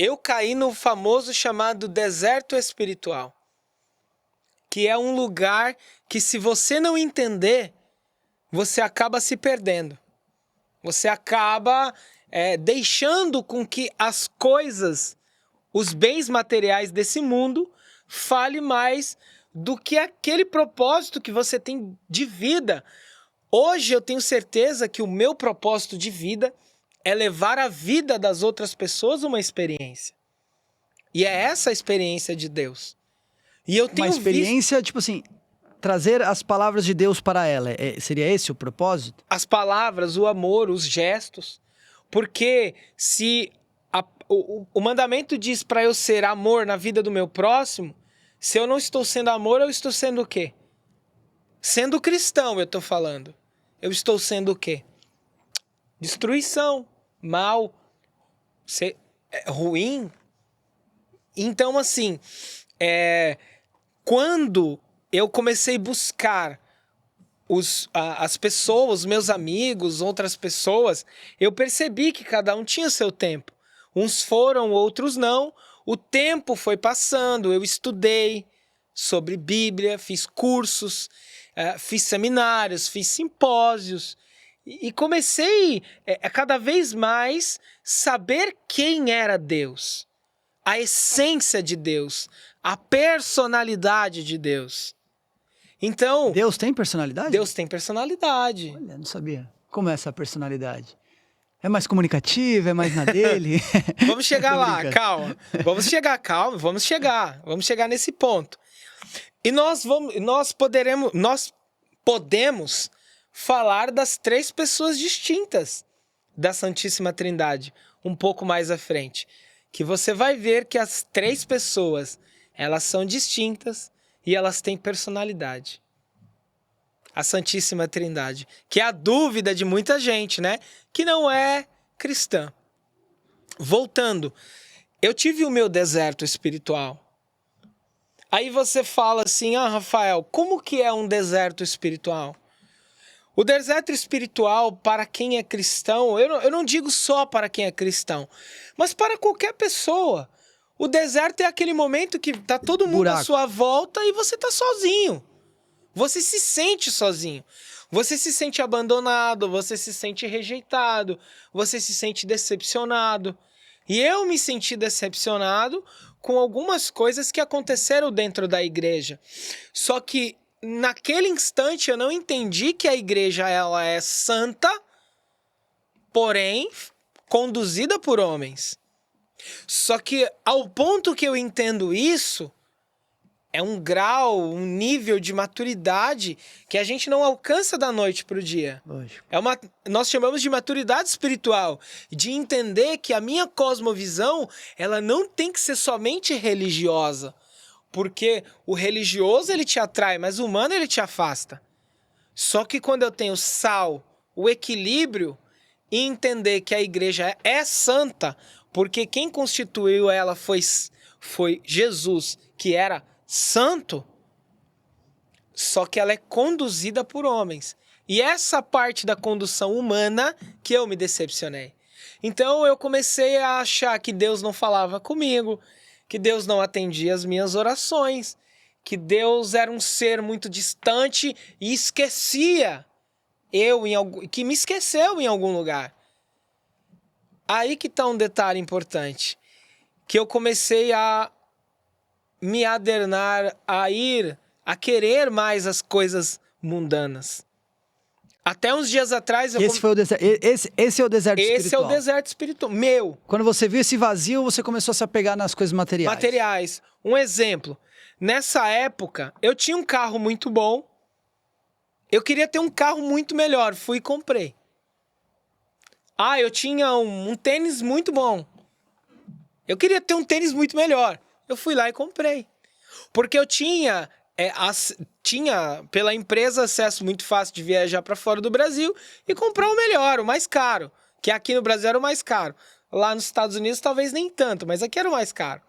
eu caí no famoso chamado deserto espiritual, que é um lugar que, se você não entender, você acaba se perdendo. Você acaba deixando com que as coisas, os bens materiais desse mundo, fale mais do que aquele propósito que você tem de vida. Hoje eu tenho certeza que o meu propósito de vida é levar a vida das outras pessoas uma experiência. E é essa a experiência de Deus. E eu tenho uma experiência, tipo assim, trazer as palavras de Deus para ela. Seria esse o propósito? As palavras, o amor, os gestos. Porque se o mandamento diz para eu ser amor na vida do meu próximo, se eu não estou sendo amor, eu estou sendo o quê? Sendo cristão, eu estou falando. Eu estou sendo o quê? Destruição, mal, ruim. Então, assim, quando eu comecei a buscar as pessoas, meus amigos, outras pessoas, eu percebi que cada um tinha seu tempo. Uns foram, outros não. O tempo foi passando, eu estudei sobre Bíblia, fiz cursos, fiz seminários, fiz simpósios e comecei a cada vez mais saber quem era Deus, a essência de Deus, a personalidade de Deus. Então, Deus tem personalidade? Deus tem personalidade. Olha, não sabia. Como é essa personalidade? É mais comunicativa? É mais na dele? Vamos chegar lá, calma. Vamos chegar nesse ponto. E nós podemos falar das 3 pessoas distintas da Santíssima Trindade um pouco mais à frente. Que você vai ver que as 3 pessoas, elas são distintas e elas têm personalidade. A Santíssima Trindade, que é a dúvida de muita gente, né? Que não é cristã. Voltando, eu tive o meu deserto espiritual. Aí você fala assim, Rafael, como que é um deserto espiritual? O deserto espiritual, para quem é cristão, eu não digo só para quem é cristão, mas para qualquer pessoa. O deserto é aquele momento que tá todo mundo à sua volta e você tá sozinho. Você se sente sozinho. Você se sente abandonado, você se sente rejeitado, você se sente decepcionado. E eu me senti decepcionado com algumas coisas que aconteceram dentro da igreja. Só que naquele instante eu não entendi que a igreja ela é santa, porém conduzida por homens. Só que ao ponto que eu entendo isso, é um grau, um nível de maturidade que a gente não alcança da noite para o dia. Lógico. Nós chamamos de maturidade espiritual, de entender que a minha cosmovisão ela não tem que ser somente religiosa, porque o religioso ele te atrai, mas o humano ele te afasta. Só que quando eu tenho sal, o equilíbrio e entender que a igreja é santa, porque quem constituiu ela foi Jesus, que era santo, só que ela é conduzida por homens. E essa parte da condução humana que eu me decepcionei. Então eu comecei a achar que Deus não falava comigo, que Deus não atendia as minhas orações, que Deus era um ser muito distante e esquecia que me esqueceu em algum lugar. Aí que está um detalhe importante, que eu comecei a me adernar, a querer mais as coisas mundanas. Até uns dias atrás... Esse é o deserto espiritual. Esse é o deserto espiritual, meu. Quando você viu esse vazio, você começou a se apegar nas coisas materiais. Um exemplo, nessa época, eu tinha um carro muito bom, eu queria ter um carro muito melhor, fui e comprei. Eu tinha um tênis muito bom, eu queria ter um tênis muito melhor. Eu fui lá e comprei. Porque eu tinha pela empresa acesso muito fácil de viajar para fora do Brasil e comprar o melhor, o mais caro. Que aqui no Brasil era o mais caro. Lá nos Estados Unidos talvez nem tanto, mas aqui era o mais caro.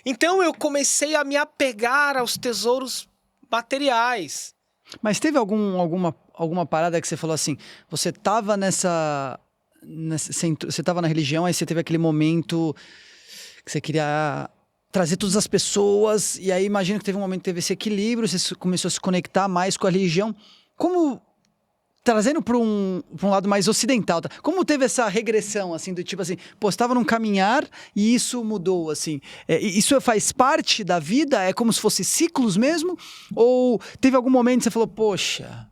Então eu comecei a me apegar aos tesouros materiais. Mas teve alguma parada que você falou assim, você tava você tava na religião, aí você teve aquele momento que você queria trazer todas as pessoas, e aí imagino que teve um momento que teve esse equilíbrio, você começou a se conectar mais com a religião. Como, trazendo para um lado mais ocidental, tá? Como teve essa regressão, assim, do tipo assim, pô, você estava num caminhar e isso mudou, assim. Isso faz parte da vida? É como se fosse ciclos mesmo? Ou teve algum momento que você falou, poxa...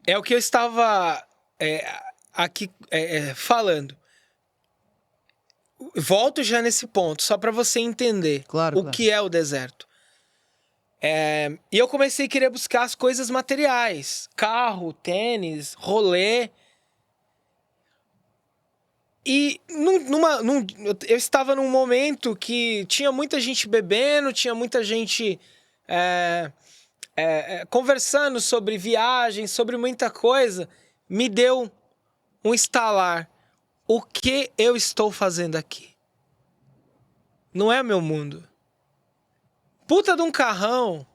É o que eu estava aqui falando. Volto já nesse ponto, só para você entender Claro. Que é o deserto. E eu comecei a querer buscar as coisas materiais. Carro, tênis, rolê. E eu estava num momento que tinha muita gente bebendo, tinha muita gente conversando sobre viagem, sobre muita coisa. Me deu um estalar. O que eu estou fazendo aqui? Não é meu mundo. Puta de um carrão.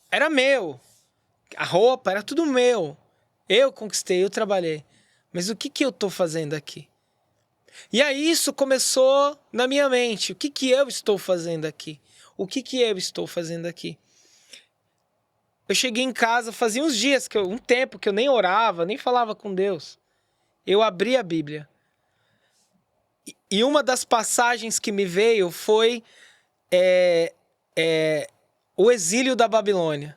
Era meu. A roupa era tudo meu. Eu conquistei, eu trabalhei. Mas o que eu tô fazendo aqui? E aí isso começou na minha mente. O que eu estou fazendo aqui? O que eu estou fazendo aqui? Eu cheguei em casa, fazia uns dias, um tempo que eu nem orava, nem falava com Deus. Eu abri a Bíblia. E uma das passagens que me veio foi o exílio da Babilônia.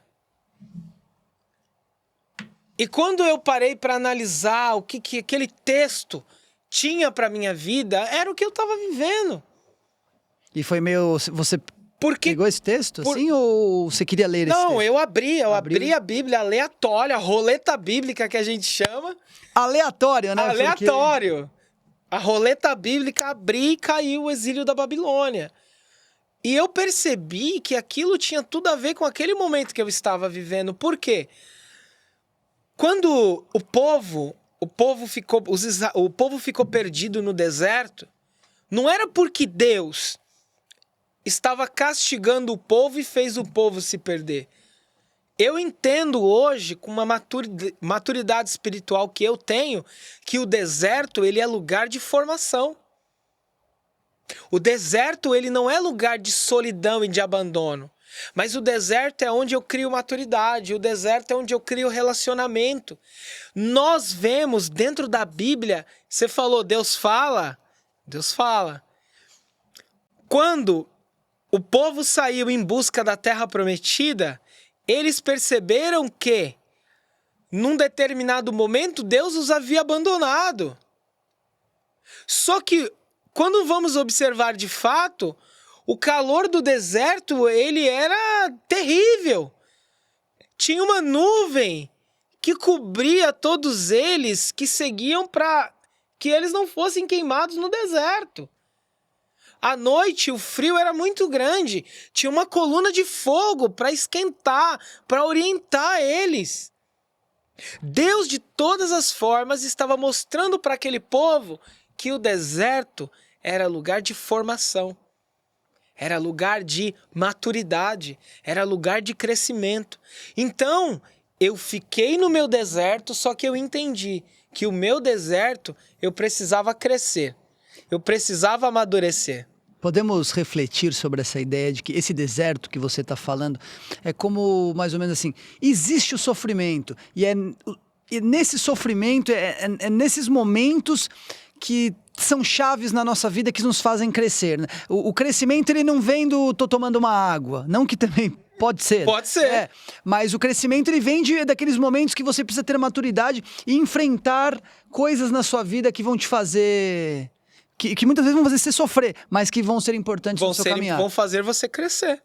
E quando eu parei para analisar o que aquele texto tinha para minha vida, era o que eu estava vivendo. E foi meio... Você pegou esse texto, assim, ou você queria ler esse texto? Não, eu abri a Bíblia aleatória, a roleta bíblica que a gente chama. Aleatório, né? Aleatório. A roleta bíblica, abri e caiu o exílio da Babilônia. E eu percebi que aquilo tinha tudo a ver com aquele momento que eu estava vivendo. Por quê? Quando o povo ficou perdido no deserto, não era porque Deus estava castigando o povo e fez o povo se perder. Eu entendo hoje, com uma maturidade espiritual que eu tenho, que o deserto ele é lugar de formação. O deserto ele não é lugar de solidão e de abandono. Mas o deserto é onde eu crio maturidade, o deserto é onde eu crio relacionamento. Nós vemos dentro da Bíblia, você falou, Deus fala. Deus fala. Quando o povo saiu em busca da terra prometida, eles perceberam que, num determinado momento, Deus os havia abandonado. Só que, quando vamos observar de fato, o calor do deserto, ele era terrível. Tinha uma nuvem que cobria todos eles que seguiam para que eles não fossem queimados no deserto. À noite, o frio era muito grande. Tinha uma coluna de fogo para esquentar, para orientar eles. Deus, de todas as formas, estava mostrando para aquele povo que o deserto era lugar de formação. Era lugar de maturidade, era lugar de crescimento. Então, eu fiquei no meu deserto, só que eu entendi que o meu deserto, eu precisava crescer. Eu precisava amadurecer. Podemos refletir sobre essa ideia de que esse deserto que você está falando é como, mais ou menos assim, existe o sofrimento. E nesse sofrimento, é nesses momentos que são chaves na nossa vida que nos fazem crescer, né? O crescimento, ele não vem do tô tomando uma água. Não que também pode ser. Pode ser. Mas o crescimento, ele vem daqueles momentos que você precisa ter maturidade e enfrentar coisas na sua vida que vão te fazer... Que muitas vezes vão fazer você sofrer, mas que vão ser importantes no seu caminhar. Vão fazer você crescer.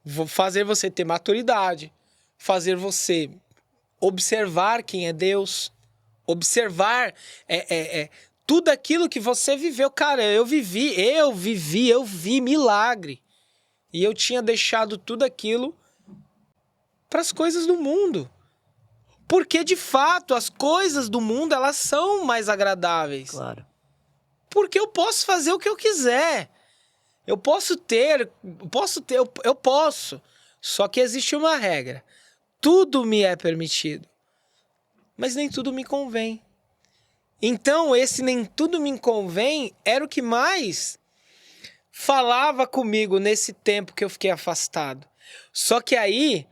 Vão fazer você ter maturidade. Fazer você observar quem é Deus. Observar tudo aquilo que você viveu. Cara, eu vi milagre. E eu tinha deixado tudo aquilo para as coisas do mundo. Porque, de fato, as coisas do mundo, elas são mais agradáveis. Claro. Porque eu posso fazer o que eu quiser. Eu posso. Só que existe uma regra. Tudo me é permitido. Mas nem tudo me convém. Então, esse nem tudo me convém era o que mais falava comigo nesse tempo que eu fiquei afastado. Só que aí,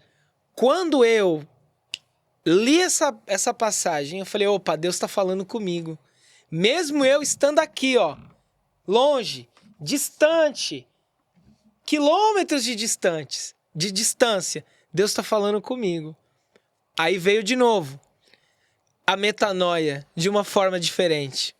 quando eu li essa passagem, eu falei, opa, Deus está falando comigo. Mesmo eu estando aqui, ó, longe, distante, quilômetros de distância, Deus está falando comigo. Aí veio de novo a metanoia, de uma forma diferente.